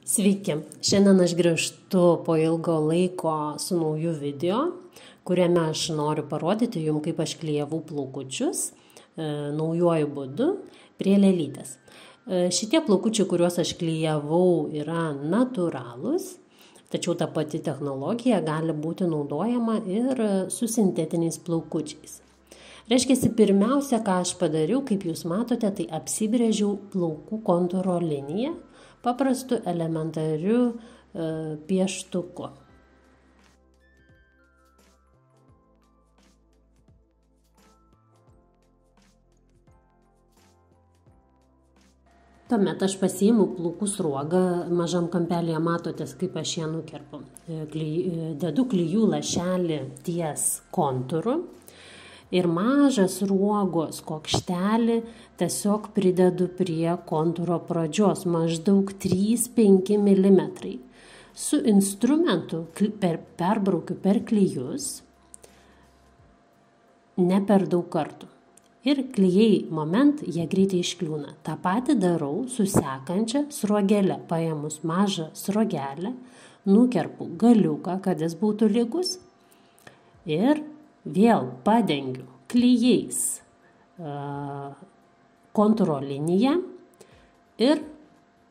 Sveiki, šiandien aš grįžtu po ilgo laiko su nauju video, kuriame aš noriu parodyti jums, kaip aš klijavau plaukučius naujuoju būdu prie lėlytės. Šitie plaukučiai, kuriuos aš klijavau, yra natūralūs, tačiau ta pati technologija gali būti naudojama ir su sintetiniais plaukučiais. Reiškia, pirmiausia, ką aš padariau, kaip jūs matote, tai apsibrėžiau plaukų kontūro liniją paprastu elementariu pieštuku. Tuomet aš pasiimu plaukų sruogą, mažam kampelėje matotės, kaip aš ją nukerpu. Dedu klijų lašelį ties kontūru ir mažą sruogos kuokštelį tiesiog pridedu prie kontūro pradžios, maždaug 3–5 mm. Su instrumentu perbraukiu per klijus, ne per daug kartų. Ir klijai moment, jie greitai iškliūna. Ta patį darau su sekančia sruogelė. Paėmus mažą sruogelę, nukerpu galiuką, kad jis būtų lygus. Ir vėl padengiu klijais kontūro liniją ir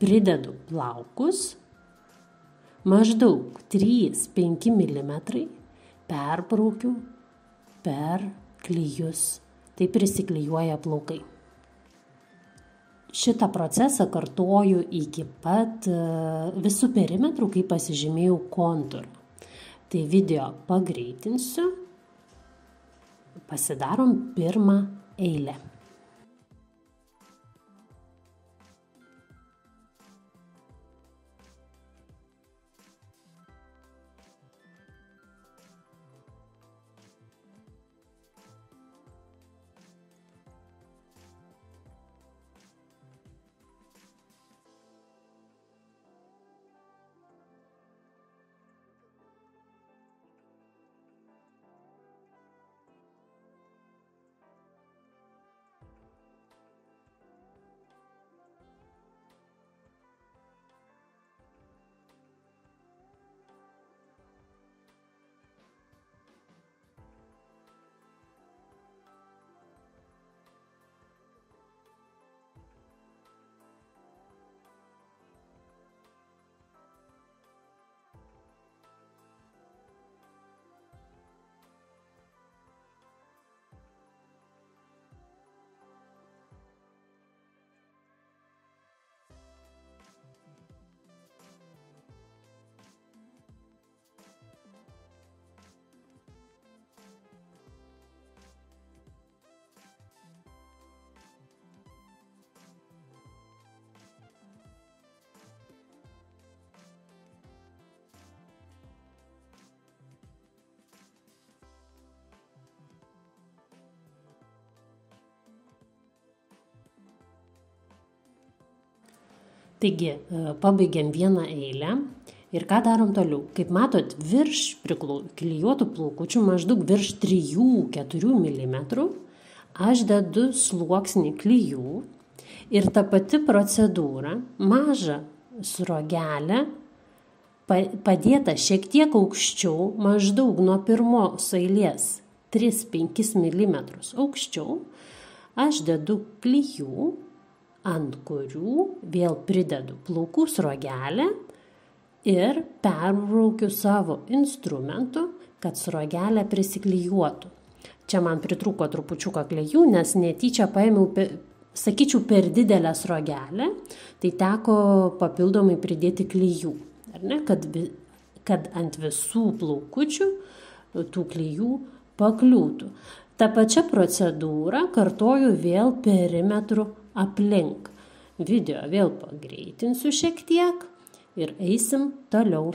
pridedu plaukus maždaug 3–5 mm, perbraukiu per klijus. Tai prisiklijuoja plaukai. Šitą procesą kartoju iki pat visų perimetrų, kai pasižymėjau kontūrą. Tai video pagreitinsiu. Pasidarom pirmą eilę. Taigi, pabaigiam vieną eilę ir ką darom toliau. Kaip matot, virš priklijuotų plaukučių, maždaug virš 3–4 mm, aš dedu sluoksnį klijų ir ta pati procedūra, mažą sruogelę, padėta šiek tiek aukščiau, maždaug nuo pirmos eilės 3–5 mm aukščiau, aš dedu klijų, ant kurių vėl pridedu plaukų sruogelę ir perbraukiu savo instrumentu, kad sruogelė prisiklijuotų. Čia man pritrūko trupučiuką klijų, nes netyčia paėmiau, sakyčiau, per didelę sruogelę, tai teko papildomai pridėti klijų, ar ne? Kad ant visų plaukučių tų klijų pakliūtų. Ta pačia procedūra kartoju vėl perimetru aplink. Video vėl pagreitinsiu šiek tiek ir eisim toliau.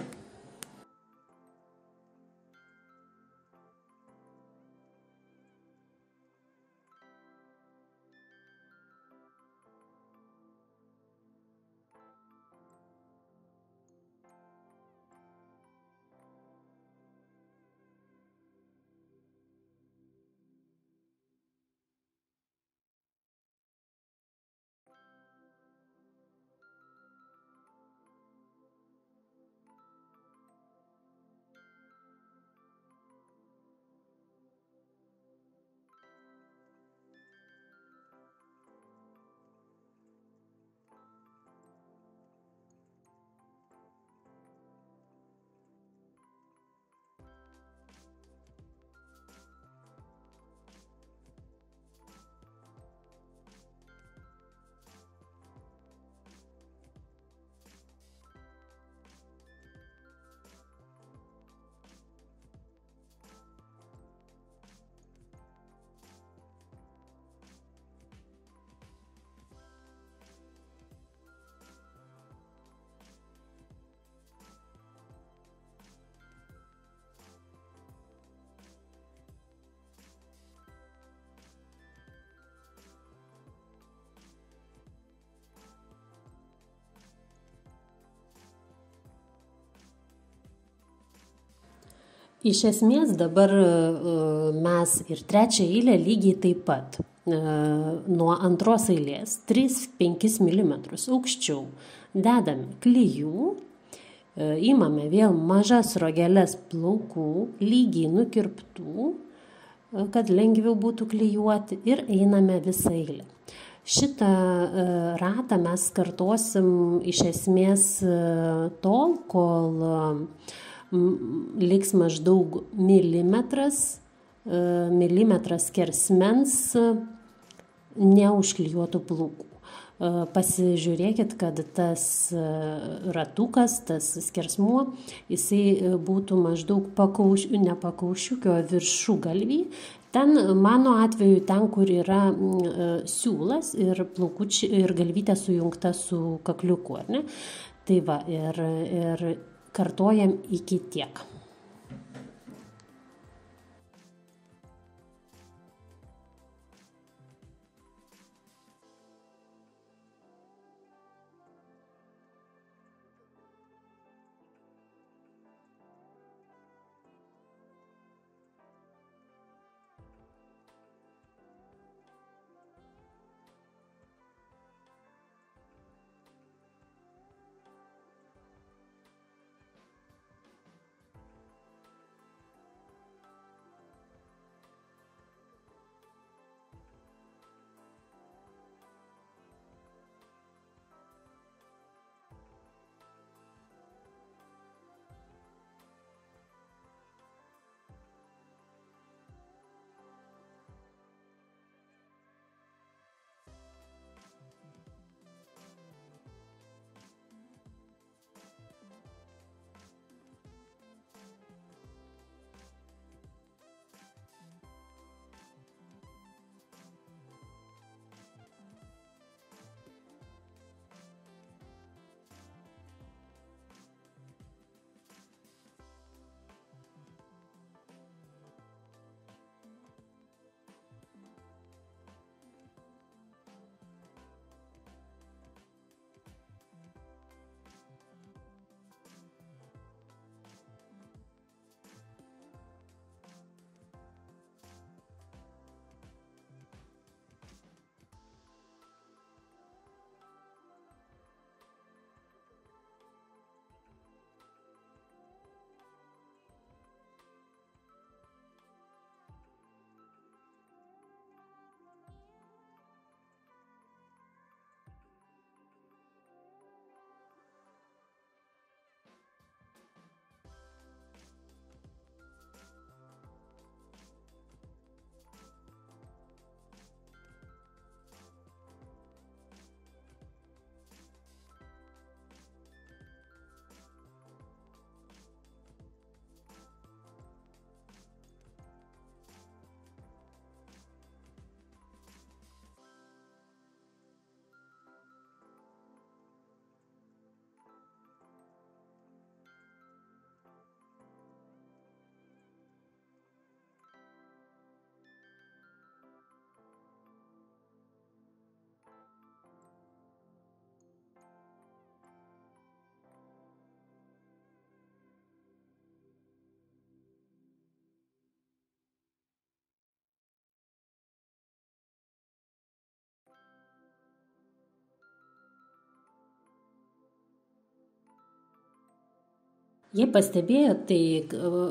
Iš esmės dabar mes ir trečią eilę lygiai taip pat nuo antros eilės 3-5 mm aukščiau dedame klijų, įmame vėl mažas rogeles plaukų, lygiai nukirptų, kad lengviau būtų klijuoti ir einame visą eilę. Šitą ratą mes kartosim iš esmės tol, kol liks maždaug milimetras skersmens neužklijuotų plaukų. Pasižiūrėkit, kad tas ratukas, tas skersmuo, jisai būtų maždaug ne pakaušiukio viršugalvį. Ten, mano atveju, ten, kur yra siūlas ir plaukučiai ir galvytė sujungta su kakliuku, ar ne? Tai va, ir kartojam iki tiek. Jei pastebėjot, tai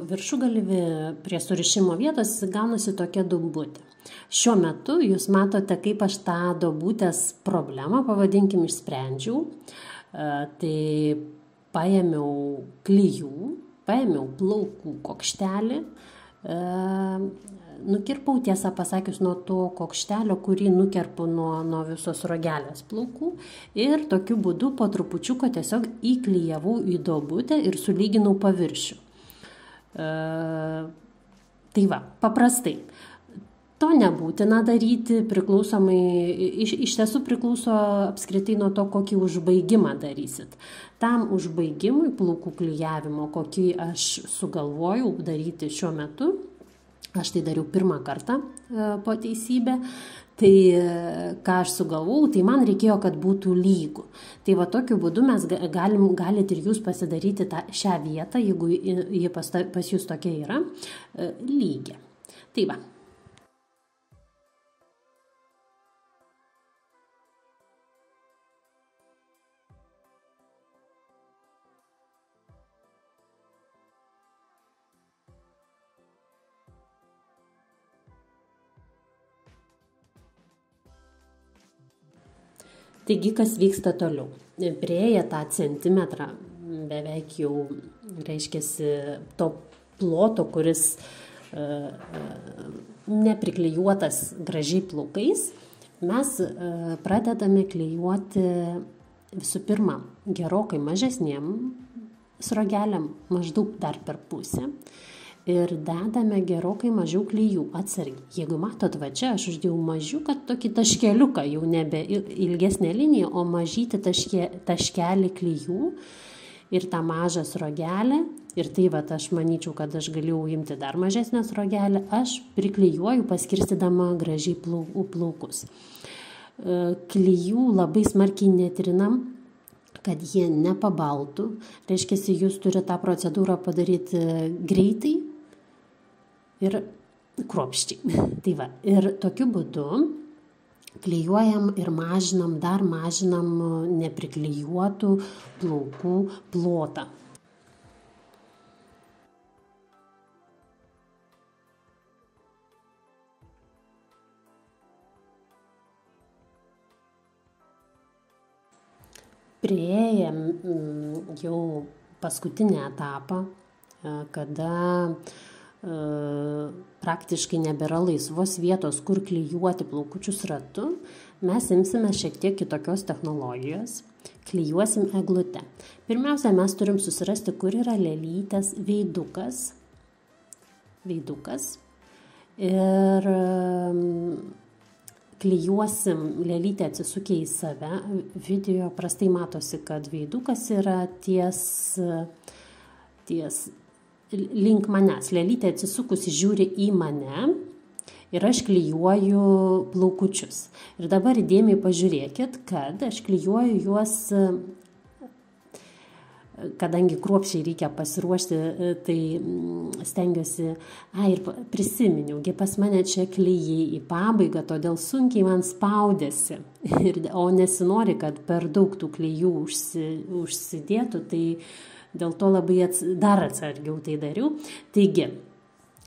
viršugalvį prie surišimo vietos gaunasi tokia duobutė. Šiuo metu jūs matote, kaip aš tą duobutės problemą, pavadinkim, išsprendžiau. Tai paėmiau klijų, paėmiau plaukų kokštelį, nukirpau, tiesą pasakius, nuo to kokštelio, kurį nukerpu nuo visos rogelės plaukų ir tokiu būdu po trupučiuką tiesiog įklijavau į duobutę ir sulyginau paviršių. Tai va, paprastai. To nebūtina daryti, priklausomai, iš tiesų priklauso apskritai nuo to, kokį užbaigimą darysit. Tam užbaigimui plaukų klijavimo, kokį aš sugalvojau daryti šiuo metu, Aš tai dariau pirmą kartą po teisybę. Tai ką aš sugalvau, tai man reikėjo, kad būtų lygu. Tai va tokiu būdu mes galite ir jūs pasidaryti šią vietą, jeigu ji pas jūs tokia yra, lygia. Tai va. Taigi, kas vyksta toliau? Prieėję tą centimetrą, beveik jau, reiškiasi, to ploto, kuris nepriklijuotas gražiai plaukais, mes pradedame klijuoti visų pirma gerokai mažesniem sruogeliam, maždaug dar per pusę. Ir dedame gerokai mažiau klijų, atsargiai. Jeigu matot, va čia aš uždėjau mažiuką tokį taškeliuką, jau nebe ilgesnė linija, o mažyti taškelį klijų ir tą mažą sruogelę. Ir tai va, aš manyčiau, kad aš galėjau imti dar mažesnę sruogelę, aš priklijuoju paskirstydama gražiai plaukus. Klijų labai smarkiai netrinam, kad jie nepabaltų. Reiškia, jūs turite tą procedūrą padaryti greitai ir kruopščiai. Tai va, ir tokiu būdu klijuojam ir dar mažinam nepriklijuotų plaukų plotą. Priėjom jau paskutinį etapą, kada praktiškai nebėra laisvos vietos, kur klijuoti plaukučius ratu, mes imsime šiek tiek kitokios technologijos, klijuosim eglutę. Pirmiausia, mes turim susirasti, kur yra lėlytės veidukas. Ir klijuosim lėlytę atsisukę į save. Video prastai matosi, kad veidukas yra ties link manęs. Lėlytė atsisukusi žiūri į mane ir aš klijuoju plaukučius. Ir dabar įdėmiai pažiūrėkit, kad aš klijuoju juos, kadangi kruopščiai reikia pasiruošti, tai stengiuosi, ir prisiminiau, pas mane čia klijai į pabaigą, todėl sunkiai man spaudėsi, o nesinori, kad per daug tų klijų užsidėtų, tai dėl to labai dar atsargiau tai dariau. Taigi,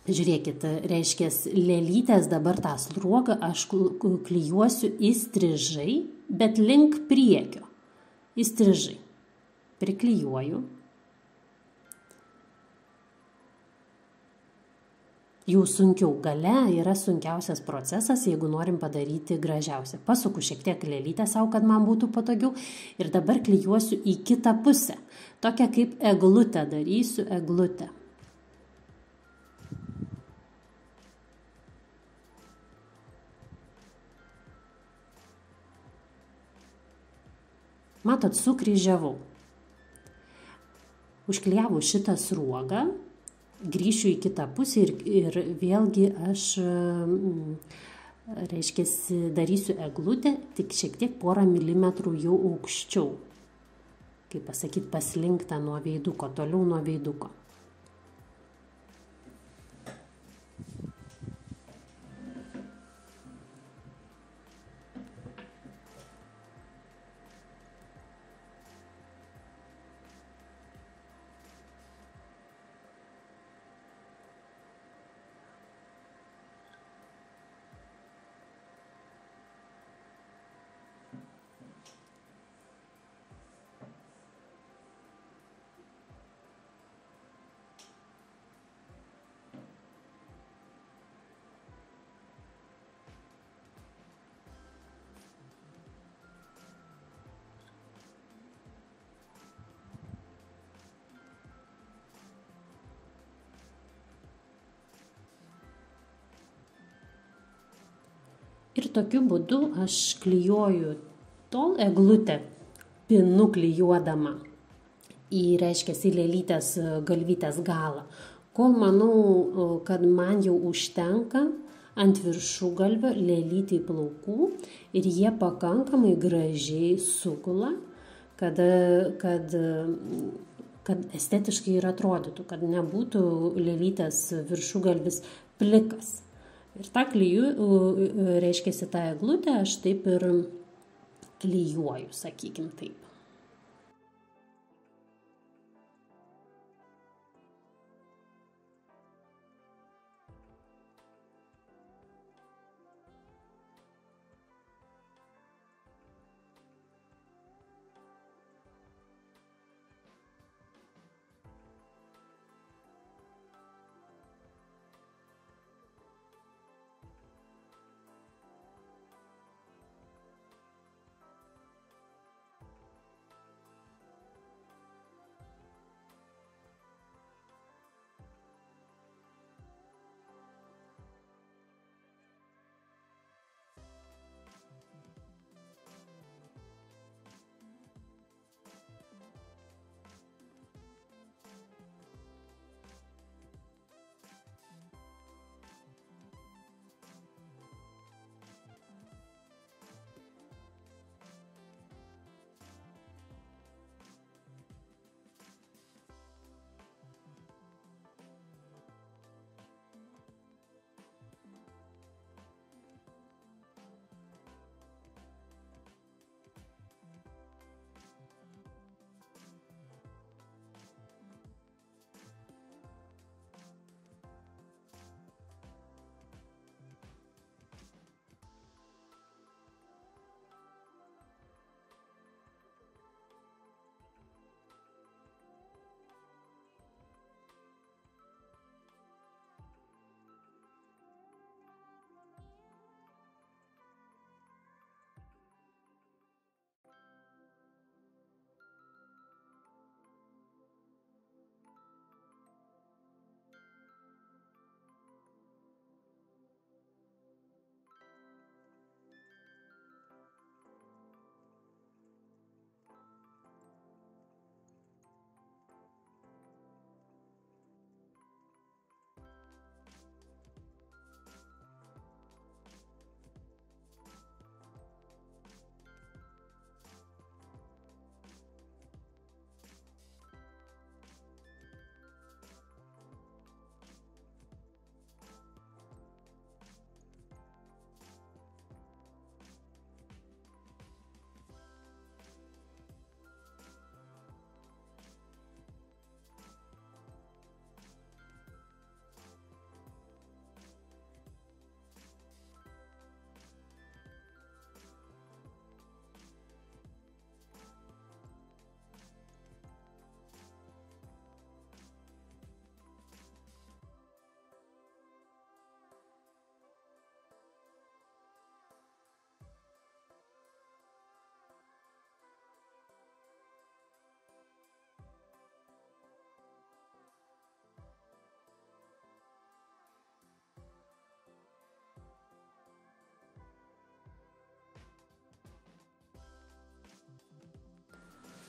žiūrėkit, reiškia, lėlytės dabar tą sruogą aš klijuosiu įstrižai, bet link priekio. Įstrižai. Priklijuoju. Jau sunkiau, gale yra sunkiausias procesas, jeigu norim padaryti gražiausią. Pasuku šiek tiek lėlytę savo, kad man būtų patogiau. Ir dabar klijuosiu į kitą pusę. Tokią kaip eglutę darysiu, eglutę. Matot, sukryžiavau. Užklijavau šitą sruogą, grįšiu į kitą pusę ir vėlgi aš, reiškia, darysiu eglutę, tik šiek tiek porą milimetrų jau aukščiau. Kaip pasakyti, paslinkta nuo veiduko, toliau nuo veiduko. Ir tokiu būdu aš klijuoju tol eglutę, pinu klijuodama į, reiškia, į lėlytės galvytės galą, Kol manau, kad man jau užtenka, ant viršugalvio lėlytei plaukų ir jie pakankamai gražiai sugula, kad estetiškai ir atrodytų, kad nebūtų lėlytės viršugalvis plikas. Ir tą klyju, reiškia, tą eglutę aš taip ir klyjuoju, sakykim taip.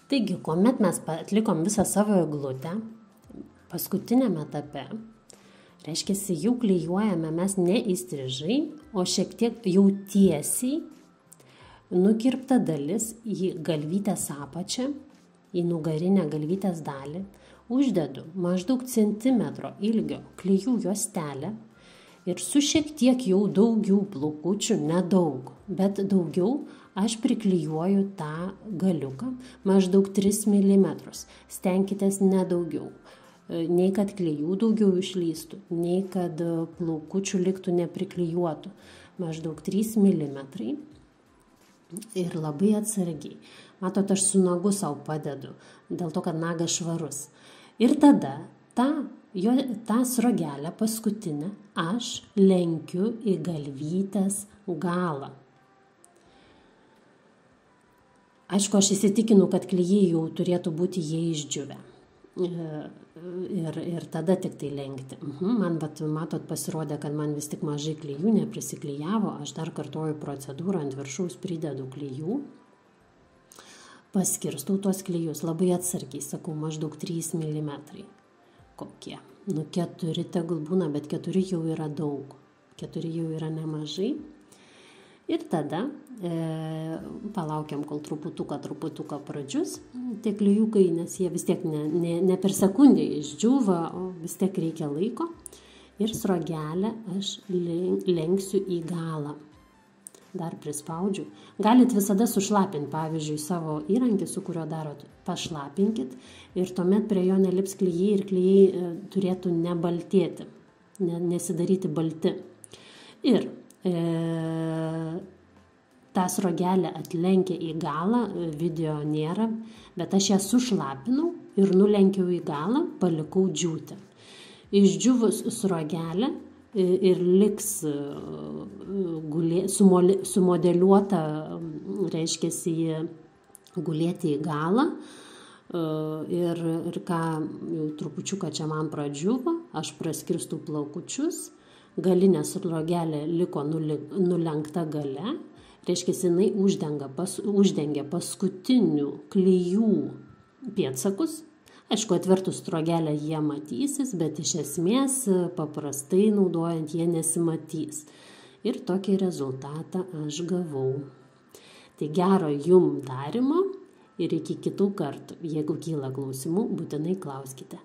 Taigi, kuomet mes atlikom visą savo eglutę, paskutinėme etape, reiškia, jau klyjuojame mes ne įstrižai, o šiek tiek jau tiesiai nukirpta dalis į galvytės apačią, į nugarinę galvytės dalį, uždedu maždaug centimetro ilgio klijų juostelę ir su šiek tiek jau daugiau plaukučių, nedaug, bet daugiau, aš priklijuoju tą galiuką maždaug 3 mm. Stenkitės nedaugiau. Nei kad klijų daugiau išlystų, nei kad plaukučių liktų nepriklijuotų. Maždaug 3 mm. Ir labai atsargiai. Matot, aš su nagu savo padedu, dėl to, kad nagas švarus. Ir tada tą srogelę paskutinę aš lenkiu į galvytės galą. Aišku, aš įsitikinu, kad klijai jau turėtų būti jie išdžiūvę. Ir tada tik tai lenkti. Man, matot, pasirodė, kad man vis tik mažai klijų neprisiklijavo. Aš dar kartoju procedūrą, ant viršaus pridedu klijų. Paskirstau tuos klijus labai atsargiai, sakau, maždaug 3 mm. Kokie. 4 tegul būna, bet 4 jau yra daug, 4 jau yra nemažai. Ir tada palaukiam, kol truputuką pradžius tie klijukai, nes jie vis tiek ne per sekundę išdžiūva, o vis tiek reikia laiko. Ir sruogelę aš lenksiu į galą. Dar prispaudžiu. Galit visada sušlapinti, pavyzdžiui, savo įrankį, su kuriuo darot, pašlapinkit ir tuomet prie jo nelips klijai ir klijai turėtų nebaltėti, nesidaryti balti. Ir tą sruogelę atlenkę į galą, video nėra, bet aš ją sušlapinau ir nulenkiau į galą, palikau džiūti. Išdžiūvus sruogelę ir liks sumodeliuota, reiškiasi, gulėti į galą. Ir ką jau trupučiuką čia man pradžiuvo, aš praskirstu plaukučius, galinė sruogelė liko nulenkta gale, reiškiasi, jinai uždengia paskutinių klijų pėdsakus. Aišku, atvertus sruogelę jie matysis, bet iš esmės paprastai naudojant jie nesimatys. Ir tokį rezultatą aš gavau. Tai gero jum darymo ir iki kitų kartų. Jeigu kyla klausimų, būtinai klauskite.